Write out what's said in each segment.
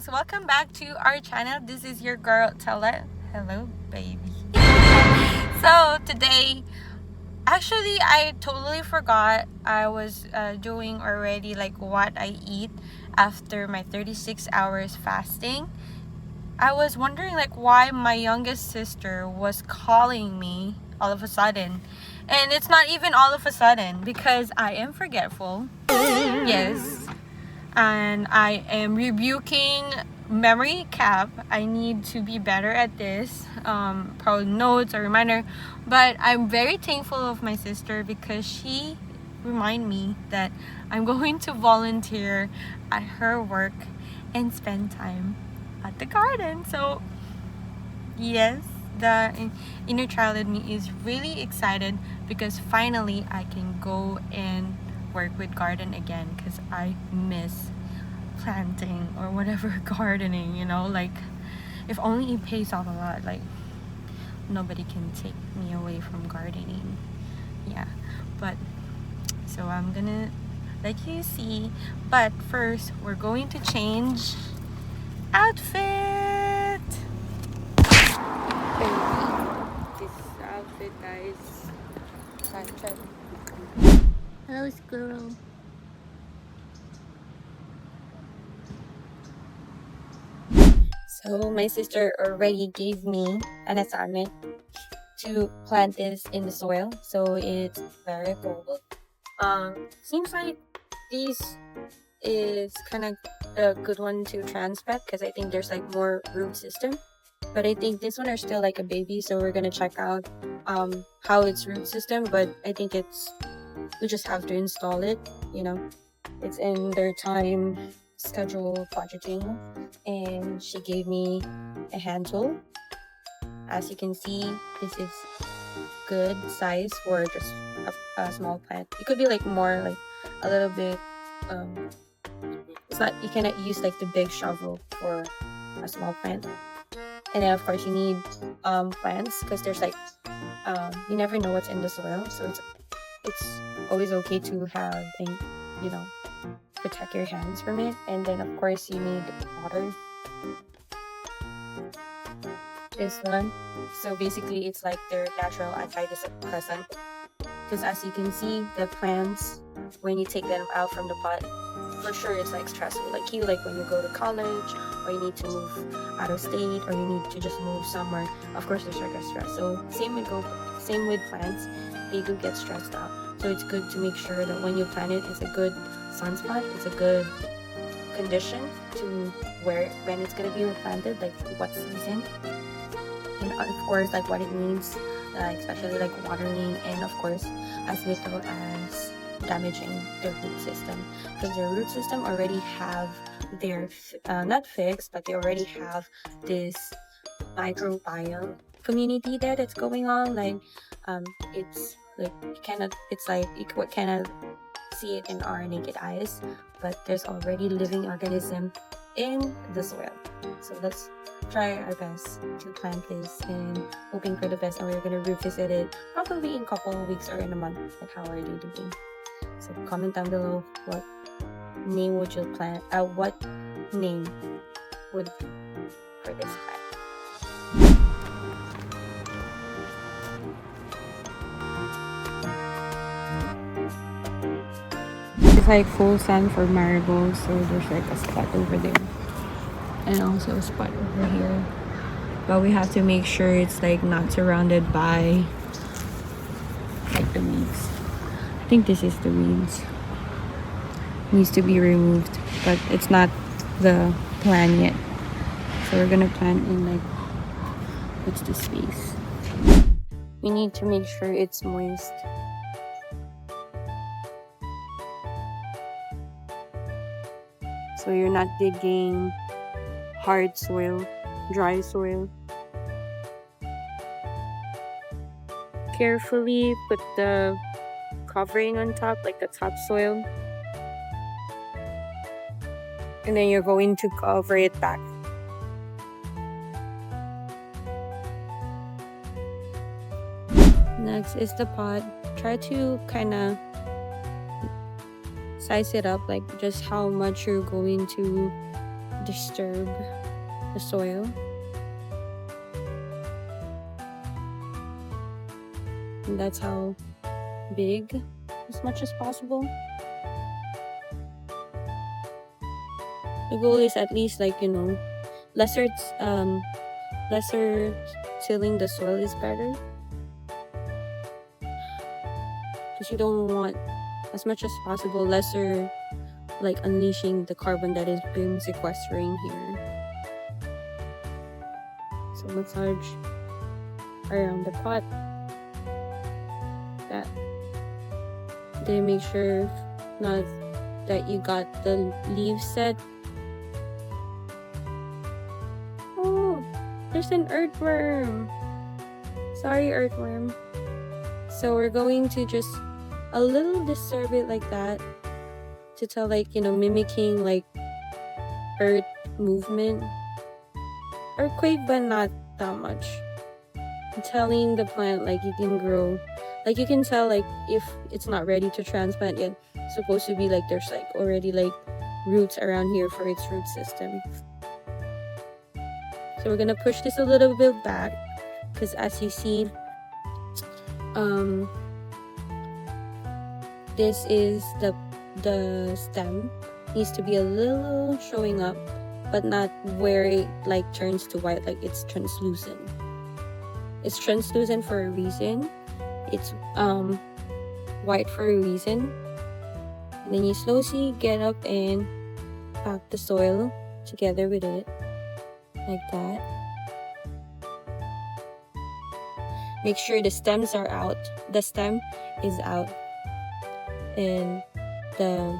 vlogs. Welcome back to our channel. This is your girl Telay. Hello baby. So today, actually I totally forgot I was doing already like what I eat after my 36 hours fasting. I was wondering like why my youngest sister was calling me all of a sudden, and it's not even all of a sudden because I am forgetful. Yes, and I am rebuking memory cap. I need to be better at this. Probably notes or reminder, but I'm very thankful of my sister because she remind me that I'm going to volunteer at her work and spend time at the garden. So yes, the inner child in me is really excited because finally I can go and work with garden again because I miss planting or whatever gardening, like if only it pays off a lot, like nobody can take me away from gardening. Yeah, but so I'm gonna let you see, but first we're going to change outfit. This outfit, guys. Hello, squirrel. So my sister already gave me an assignment to plant this in the soil, so it's very cold. Seems like this is kind of a good one to transplant because I think there's like more root system. But I think this one are still like a baby, so we're gonna check out how its root system. But I think we just have to install it. It's in their time schedule budgeting, and she gave me a hand tool. As you can see, this is good size for just a small plant. It could be like more like a little bit. It's not, you cannot use like the big shovel for a small plant. And then of course you need plants because there's like you never know what's in the soil, so it's always okay to have and protect your hands from it. And then of course you need water. This one, so basically it's like their natural antidepressant, because as you can see, the plants, when you take them out from the pot, for sure it's like stressful, like when you go to college or you need to move out of state or you need to just move somewhere. Of course there's like a stress, so same with plants, they do get stressed out. So it's good to make sure that when you plant it, it's a good sunspot, it's a good condition to when it's going to be replanted, like what season, and of course like what it needs, especially like watering, and of course as little as damaging their root system, because their root system already have their not fixed, but they already have this microbiome community there that's going on. Like it's like you cannot see it in our naked eyes, but there's already living organism in the soil. So let's try our best to plant this and hoping for the best, and we're going to revisit it probably in a couple of weeks or in a month, like how are they doing. So comment down below what name would you plant, what name would for this plant. It's like full sun for marigolds, so there's like a spot over there and also a spot over here, but we have to make sure it's like not surrounded by like the weeds. I think this is the weeds, needs to be removed, but it's not the plan yet, so we're gonna plant in like what's the space. We need to make sure it's moist. So you're not digging hard soil, dry soil. Carefully put the covering on top, like the topsoil, and then you're going to cover it back. Next is the pot. Try to kind of size it up, like just how much you're going to disturb the soil. And that's how big, as much as possible. The goal is at least like, you know, lesser tilling the soil is better, because you don't want, as much as possible, lesser like unleashing the carbon that is being sequestering here. So massage around the pot, that they make sure not that you got the leaves set. Oh, there's an earthworm. Sorry, earthworm. So we're going to just a little disturb it like that, to tell, like, you know, mimicking like earth movement, earthquake, but not that much. Telling the plant like you can grow, like you can tell like if it's not ready to transplant yet, it's supposed to be like there's like already like roots around here for its root system. So we're gonna push this a little bit back, because as you see, this is the stem needs to be a little showing up, but not where it like turns to white, like it's translucent. It's translucent for a reason. It's white for a reason. And then you slowly get up and pack the soil together with it, like that. Make sure the stems are out. The stem is out, and the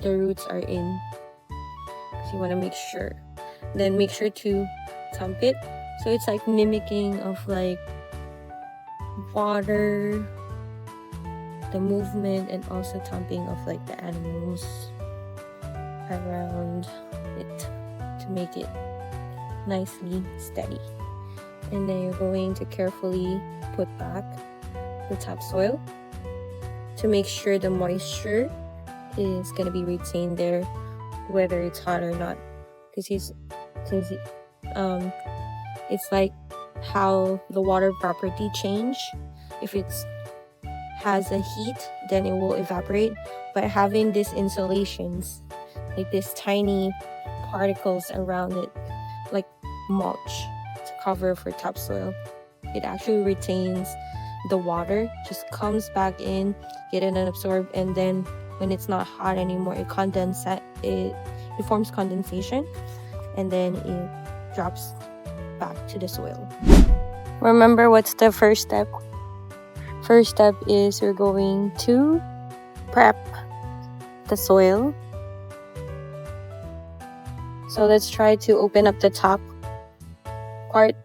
roots are in. So you want to make sure. Then make sure to thump it, so it's like mimicking of like water, the movement, and also thumping of like the animals around it to make it nicely steady. And then you're going to carefully put back the topsoil to make sure the moisture is going to be retained there, whether it's hot or not, because it's like how the water property change. If it's has a heat, then it will evaporate. But having these insulations, like these tiny particles around it, like mulch to cover for topsoil, it actually retains the water, just comes back in, get it absorbed, and then when it's not hot anymore, it forms condensation, and then it drops back to the soil. Remember, what's the first step? First step is you're going to prep the soil. So let's try to open up the top part,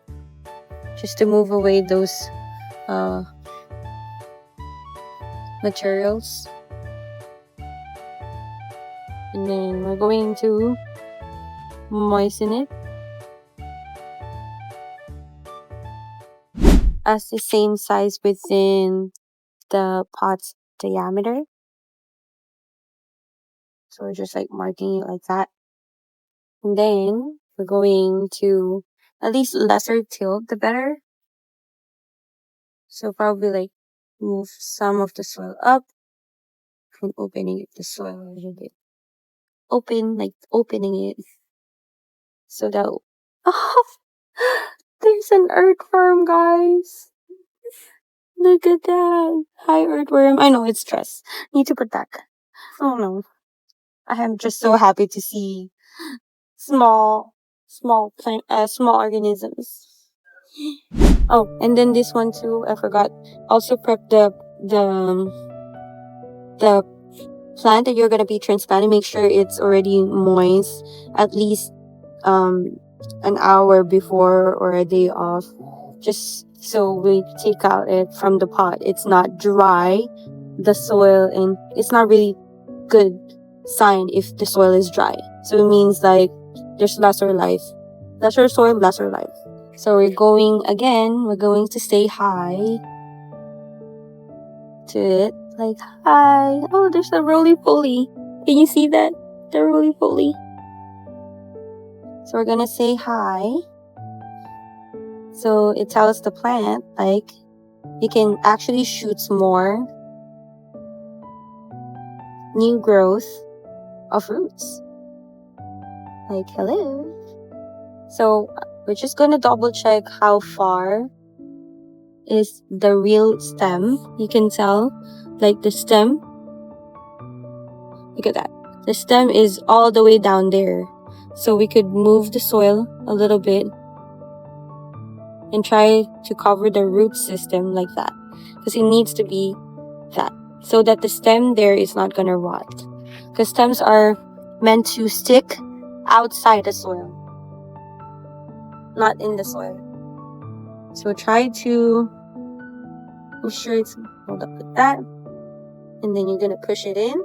just to move away those materials. And then we're going to moisten it as the same size within the pot's diameter. So we're just like marking it like that. And then we're going to at least lesser tilt the better. So probably like move some of the soil up from opening the soil a little bit. Opening it. So that, oh, there's an earthworm, guys. Look at that. Hi, earthworm. I know it's stress. Need to put back. Oh no. I am just so happy to see small organisms. Oh, and then this one too, I forgot. Also prep the plant that you're gonna be transplanting. Make sure it's already moist, at least an hour before or a day off, just so we take out it from the pot. It's not dry, the soil, and it's not really good sign if the soil is dry. So it means like there's lesser soil, lesser life. So we're going to say hi to it, like, hi. Oh, there's a roly-poly. Can you see that? They're roly-poly. So we're gonna say hi. So it tells the plant like you can actually shoot more new growth of roots. Like, hello. So we're just gonna double check how far is the real stem. You can tell, like the stem. Look at that. The stem is all the way down there. So we could move the soil a little bit and try to cover the root system like that. Because it needs to be that. So that the stem there is not gonna rot. Because stems are meant to stick outside the soil, not in the soil. So try to make sure it's hold up like that. And then you're gonna push it in.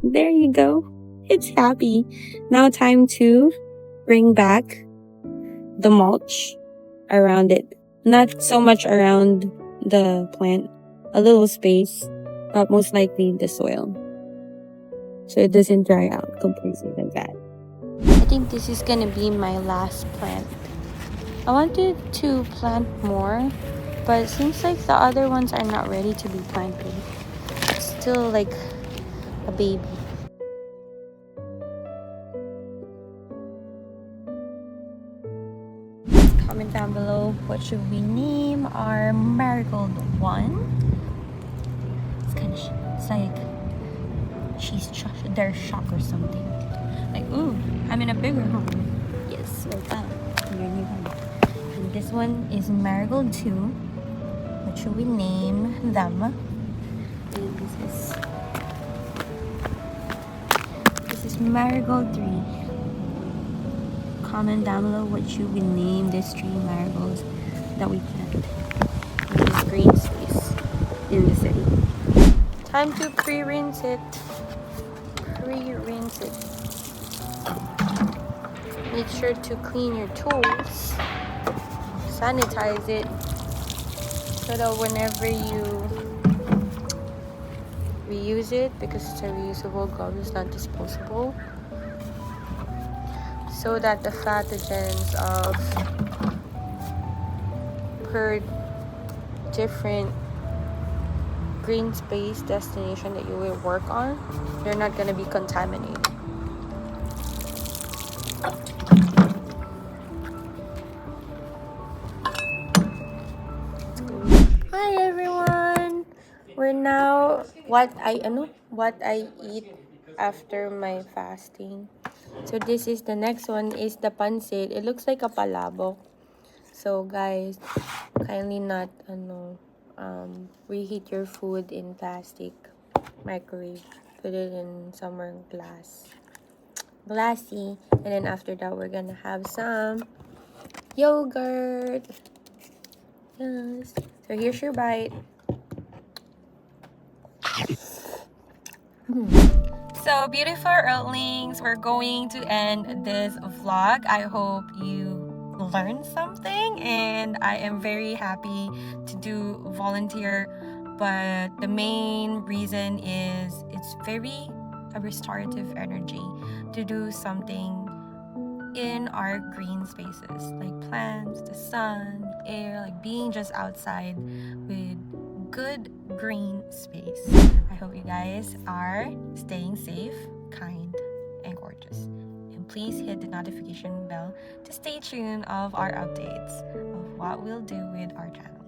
There you go. It's happy. Now time to bring back the mulch around it. Not so much around the plant. A little space, but most likely the soil. So it doesn't dry out completely like that. I think this is gonna be my last plant. I wanted to plant more, but it seems like the other ones are not ready to be planted. It's still like a baby. Comment down below what should we name our marigold one. It's kind of it's like their shock or something. Like, ooh, I'm in a bigger home. Yes, welcome to your new home. And this one is marigold 2. What should we name them? This is marigold 3. Comment down below what should we name these 3 marigolds that we planted in this green space in the city. Time to pre-rinse it. Pre-rinse it. Make sure to clean your tools. Sanitize it so that whenever you reuse it, because it's a reusable glove, it's not disposable, so that the pathogens of per different green space destination that you will work on, they're not going to be contaminated. Hi everyone, we're now what I eat after my fasting. So this is the next one is the pancit. It looks like a palabok. So guys, kindly not reheat your food in plastic microwave. Put it in somewhere glassy, and then after that we're gonna have some yogurt. Yes. So here's your bite. So beautiful earthlings, we're going to end this vlog. I hope you learned something, and I am very happy to do volunteer, but the main reason is it's very a restorative energy to do something in our green spaces, like plants, the sun, air, like being just outside with good green space. I hope you guys are staying safe, kind, and gorgeous. And please hit the notification bell to stay tuned of our updates of what we'll do with our channel.